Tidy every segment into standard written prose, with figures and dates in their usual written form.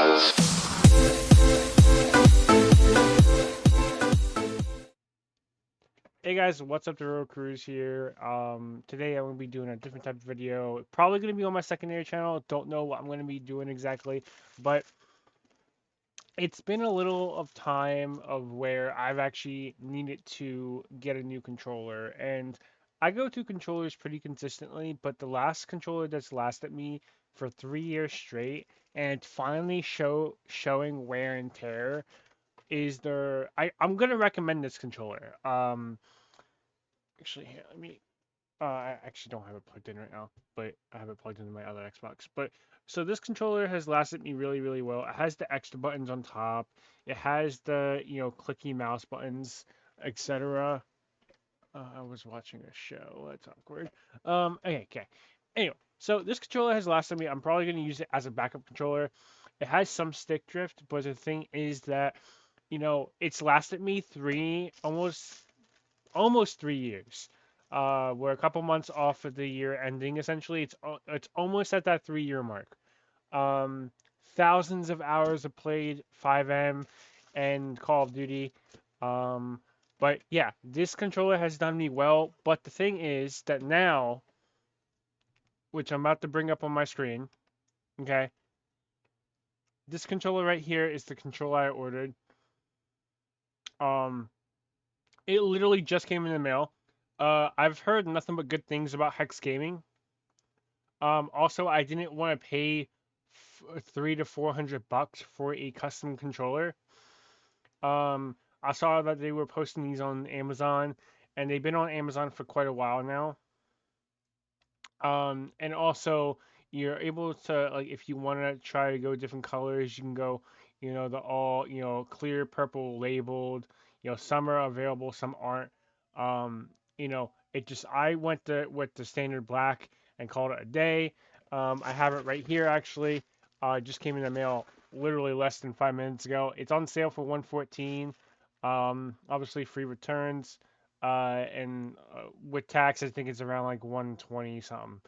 Hey guys, what's up? The Road Cruise here. Today I'm gonna be doing a different type of video. Probably gonna be on my secondary channel. Don't know what I'm gonna be doing exactly, but it's been a little of time of where I've actually needed to get a new controller, and I go to controllers pretty consistently, but the last controller that's lasted me for 3 years straight, and finally showing wear and tear is I'm gonna recommend this controller. Actually, here, let me. I actually don't have it plugged in right now, but I have it plugged into my other Xbox. But so this controller has lasted me really, really well. It has the extra buttons on top. It has the, clicky mouse buttons, etc. I was watching a show. That's awkward. Okay. Anyway, so this controller has lasted me. I'm probably going to use it as a backup controller. It has some stick drift, but the thing is that, it's lasted me almost 3 years. We're a couple months off of the year ending. Essentially, it's almost at that 3 year mark. Um, Thousands of hours of played 5M and Call of Duty. Um, but yeah, this controller has done me well. But the thing is that now, which I'm about to bring up on my screen, okay, this controller right here is the controller I ordered. Um, it literally just came in the mail. I've heard nothing but good things about Hex Gaming. Also, I didn't want to pay 300 to 400 bucks for a custom controller. I saw that they were posting these on Amazon, and they've been on Amazon for quite a while now. And also, you're able to, like, if you want to try to go different colors, you can go, the all, clear purple labeled. Some are available, some aren't. I went with the standard black and called it a day. I have it right here actually. It just came in the mail literally less than 5 minutes ago. It's on sale for 114. Obviously free returns. And with tax, I think it's around like 120 something,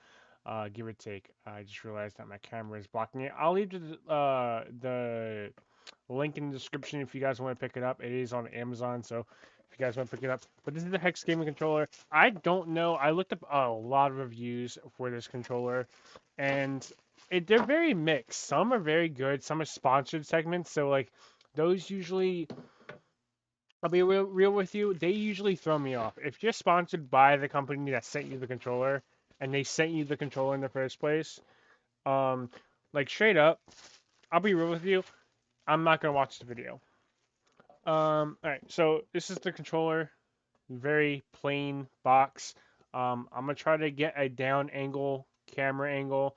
give or take. I just realized that my camera is blocking it. I'll leave the link in the description if you guys want to pick it up. It is on Amazon, so if you guys want to pick it up. But this is the Hex Gaming controller. I don't know. I looked up a lot of reviews for this controller, and they're very mixed. Some are very good. Some are sponsored segments. So like those usually, I'll be real with you. They usually throw me off. If you're sponsored by the company that sent you the controller, and they sent you the controller in the first place, um, like straight up, I'll be real with you. I'm not gonna watch the video. All right. So this is the controller. Very plain box. I'm gonna try to get a down angle camera angle.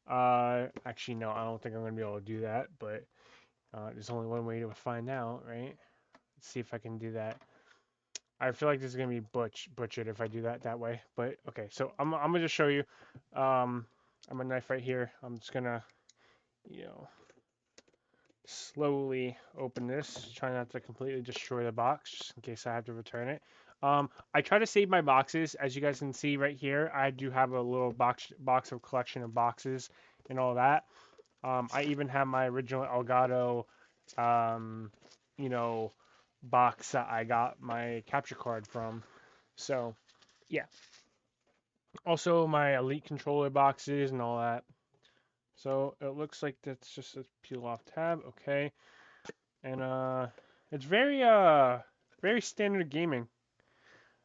Actually, no, I don't think I'm gonna be able to do that. But there's only one way to find out, right? Let's see if I can do that. I feel like this is gonna be butchered if I do that way. But okay, so I'm gonna just show you. I'm a knife right here. I'm just gonna, you know, slowly open this. Try not to completely destroy the box, just in case I have to return it. I try to save my boxes. As you guys can see right here, I do have a little box of collection of boxes and all that. I even have my original Elgato, um, you know, box that I got my capture card from. So, yeah. Also, my Elite controller boxes and all that. So, it looks like that's just a peel off tab. Okay. And, it's very standard gaming.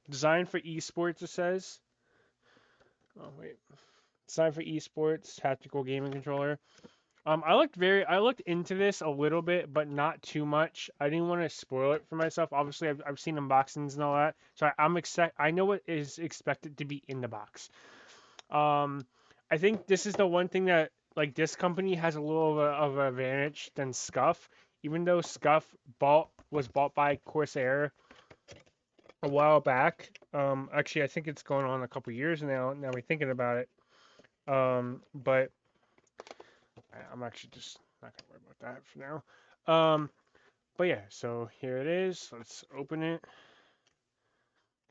Designed for esports, it says. Oh, wait. Designed for esports, tactical gaming controller. I looked into this a little bit, but not too much. I didn't want to spoil it for myself. Obviously, I've seen unboxings and all that, so I know what is expected to be in the box. Um, I think this is the one thing that like this company has a little of an advantage than Scuff, even though Scuff was bought by Corsair a while back. Actually, I think it's going on a couple years now. Now we're thinking about it. But I'm actually just not gonna worry about that for now. But yeah, so here it is. Let's open it.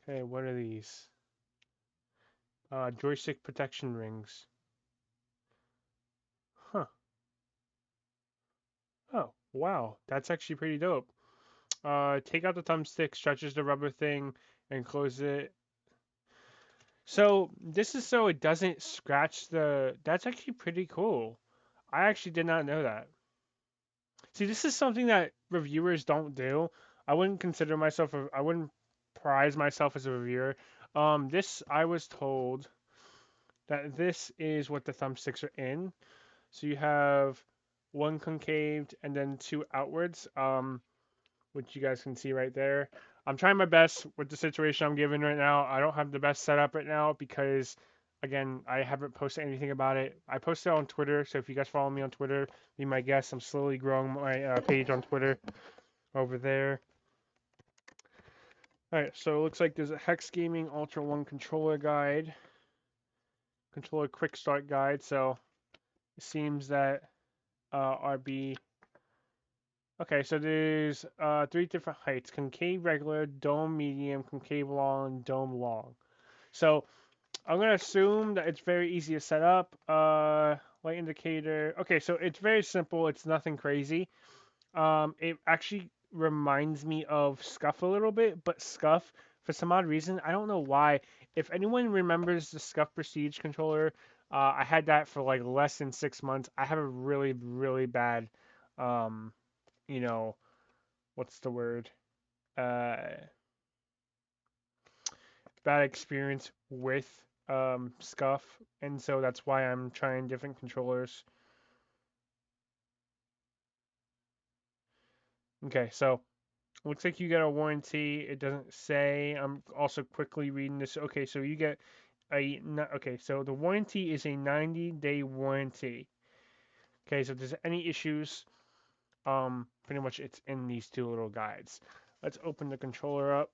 Okay, what are these? Joystick protection rings. Huh. Wow, that's actually pretty dope. Take out the thumbstick, stretches the rubber thing, and close it. So this is so it doesn't scratch the. That's actually pretty cool. I actually did not know that. See, this is something that reviewers don't do. I wouldn't consider myself I wouldn't prize myself as a reviewer. This I was told that this is what the thumbsticks are in. So you have one concaved and then two outwards. Which you guys can see right there. I'm trying my best with the situation I'm given right now. I don't have the best setup right now because, again, I haven't posted anything about it. I posted on Twitter, so if you guys follow me on Twitter, be my guest. I'm slowly growing my page on Twitter over there. All right, so it looks like there's a Hex Gaming Ultra One controller guide, controller quick start guide. So it seems that RB. Okay, so there's three different heights: concave regular, dome medium, concave long, dome long. So I'm gonna assume that it's very easy to set up. Light indicator. Okay, so it's very simple. It's nothing crazy. It actually reminds me of Scuff a little bit, but Scuff, for some odd reason, I don't know why. If anyone remembers the Scuff Prestige controller, I had that for like less than 6 months. I have a really, really bad, um, you know, what's the word? Uh, bad experience with Scuff, and so that's why I'm trying different controllers. Okay, so looks like you get a warranty. It doesn't say. I'm also quickly reading this. Okay, so you get okay, so the warranty is a 90-day warranty. Okay, so if there's any issues, pretty much it's in these two little guides. Let's open the controller up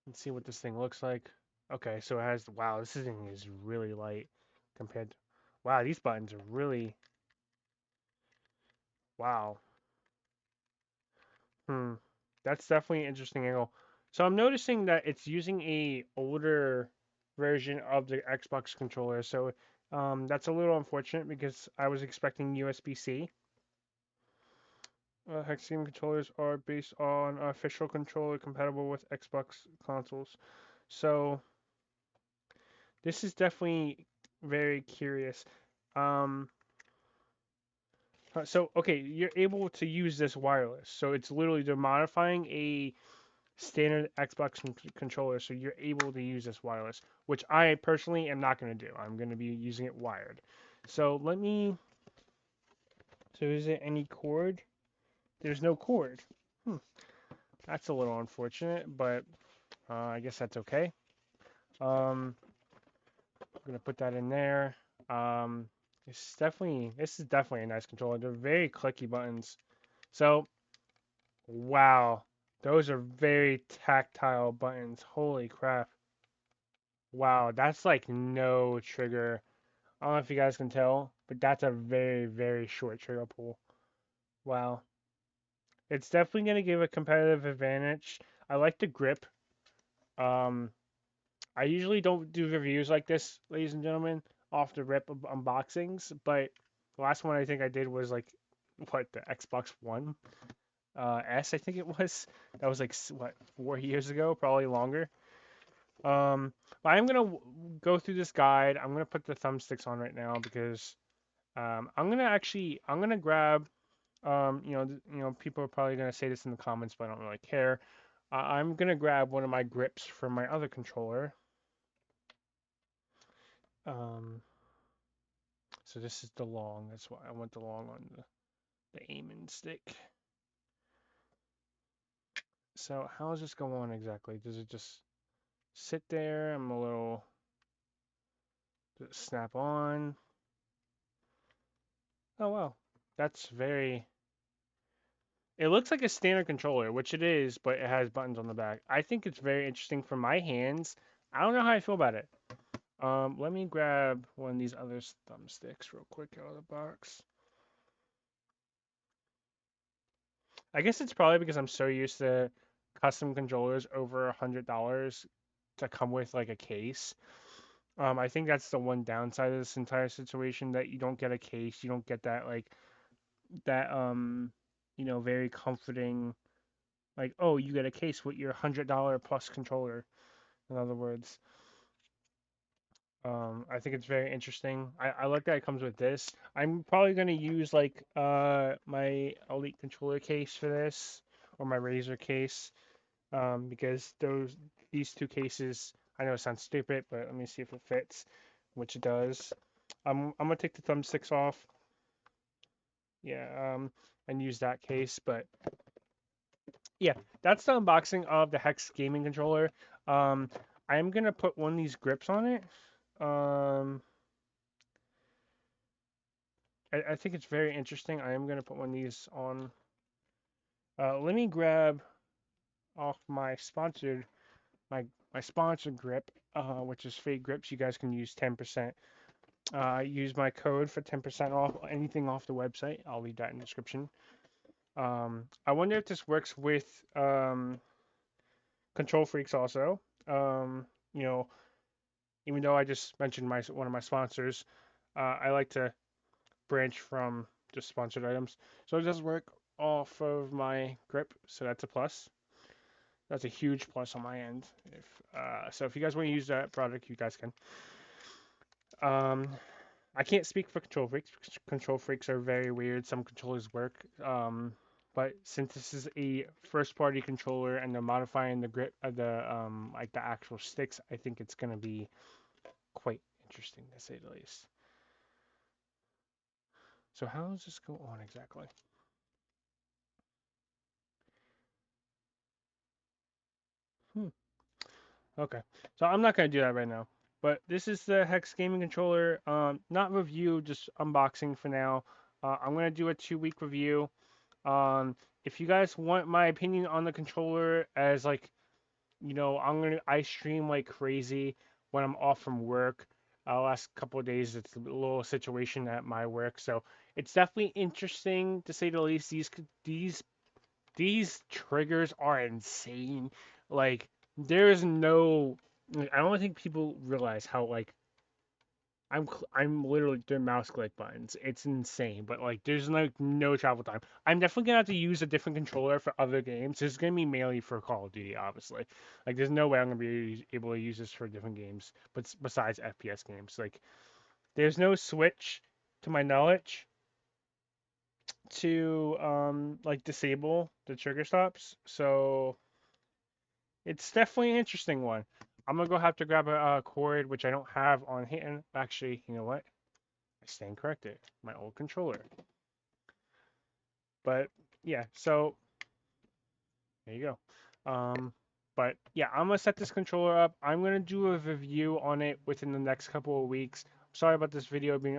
and see what this thing looks like. Okay, so it has, wow, this thing is really light compared to, wow, these buttons are really, wow. Hmm. That's definitely an interesting angle. So I'm noticing that it's using a older version of the Xbox controller. So that's a little unfortunate because I was expecting USB-C. Hexagon controllers are based on official controller compatible with Xbox consoles. So this is definitely very curious. Um, so okay, you're able to use this wireless. So it's literally they're modifying a standard Xbox controller, so you're able to use this wireless, which I personally am not going to do. I'm going to be using it wired. So let me. So is there any cord? There's no cord. Hmm, that's a little unfortunate, but I guess that's okay. I'm gonna put that in there. Um, this is definitely a nice controller. They're very clicky buttons. So wow, those are very tactile buttons. Holy crap. Wow, that's like no trigger. I don't know if you guys can tell, but that's a very, very short trigger pull. Wow. It's definitely going to give a competitive advantage. I like the grip. Um, I usually don't do reviews like this, ladies and gentlemen, off the rip of unboxings, but the last one I think I did was like, what, the Xbox One S, I think it was. That was like, what, 4 years ago, probably longer. But I'm gonna go through this guide. I'm gonna put the thumbsticks on right now because I'm gonna grab people are probably gonna say this in the comments, but I don't really care. I'm gonna grab one of my grips from my other controller. Um, so this is the long. That's why I want the long on the aiming stick. So how does this go on exactly? Does it just sit there? I'm a little. Does it snap on? Oh wow, that's very. It looks like a standard controller, which it is, but it has buttons on the back. I think it's very interesting for my hands. I don't know how I feel about it. Let me grab one of these other thumbsticks real quick out of the box. I guess it's probably because I'm so used to custom controllers over $100 to come with like a case. I think that's the one downside of this entire situation, that you don't get a case, you don't get that like that very comforting, like, oh, you get a case with your $100 plus controller. In other words, I think it's very interesting. I like that it comes with this. I'm probably gonna use like my Elite controller case for this, or my Razer case, because these two cases, I know it sounds stupid, but let me see if it fits, which it does. I'm gonna take the thumbsticks off, yeah, and use that case. But yeah, that's the unboxing of the Hex Gaming controller. Um, I'm gonna put one of these grips on it. Um, I think it's very interesting. I am gonna put one of these on. Let me grab off my sponsored grip, which is Fade Grips. You guys can use 10%. Use my code for 10% off anything off the website. I'll leave that in the description. I wonder if this works with Control Freaks also. You know, even though I just mentioned one of my sponsors, I like to branch from just sponsored items. So it does work off of my grip, so that's a plus. That's a huge plus on my end. If you guys want to use that product, you guys can. Um, I can't speak for Control Freaks. Control Freaks are very weird. Some controllers work. But since this is a first-party controller and they're modifying the grip of the like the actual sticks, I think it's gonna be quite interesting to say the least. So how does this go on exactly? Hmm. Okay. So I'm not gonna do that right now. But this is the Hex Gaming controller. Not review, just unboxing for now. I'm gonna do a 2-week review. Um, if you guys want my opinion on the controller, as like, I stream like crazy when I'm off from work. Last couple of days, it's a little situation at my work, so it's definitely interesting to say the least. These triggers are insane. Like, there's no, like, I don't think people realize how like I'm literally doing mouse click buttons. It's insane, but like there's like no travel time. I'm definitely gonna have to use a different controller for other games. This is gonna be mainly for Call of Duty, obviously. Like there's no way I'm gonna be able to use this for different games, but besides FPS games, like there's no switch, to my knowledge, to like disable the trigger stops. So it's definitely an interesting one. I'm gonna go have to grab a cord, which I don't have on hand. Actually, you know what? I stand corrected. My old controller. But yeah, so there you go. But yeah, I'm gonna set this controller up. I'm gonna do a review on it within the next couple of weeks. Sorry about this video being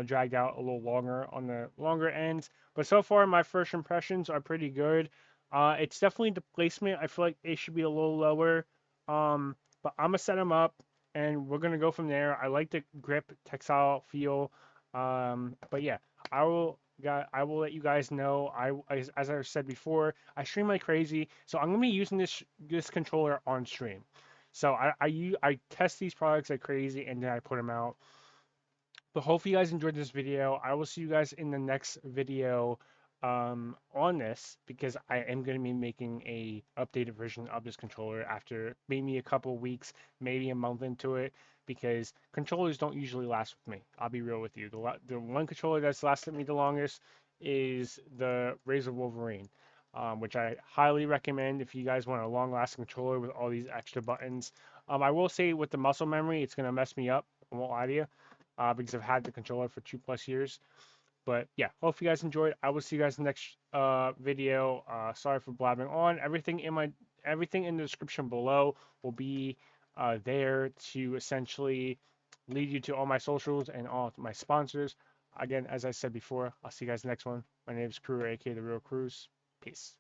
dragged out a little longer on the longer ends, but so far my first impressions are pretty good. It's definitely the placement. I feel like it should be a little lower. But I'm gonna set them up and we're gonna go from there. I like the grip textile feel. But yeah, I will let you guys know. As I said before, I stream like crazy, so I'm gonna be using this controller on stream. So I test these products like crazy, and then I put them out. But hopefully you guys enjoyed this video. I will see you guys in the next video on this, because I am going to be making a updated version of this controller after maybe a couple weeks, maybe a month into it, because controllers don't usually last with me. I'll be real with you. The one controller that's lasted me the longest is the Razer Wolverine, which I highly recommend if you guys want a long-lasting controller with all these extra buttons. I will say with the muscle memory, it's going to mess me up. I won't lie to you, because I've had the controller for 2+ years. But yeah, hope you guys enjoyed. I will see you guys in the next video. Sorry for blabbing on. Everything in the description below will be there to essentially lead you to all my socials and all my sponsors. Again, as I said before, I'll see you guys next one. My name is Crew, aka The Real Cruise. Peace.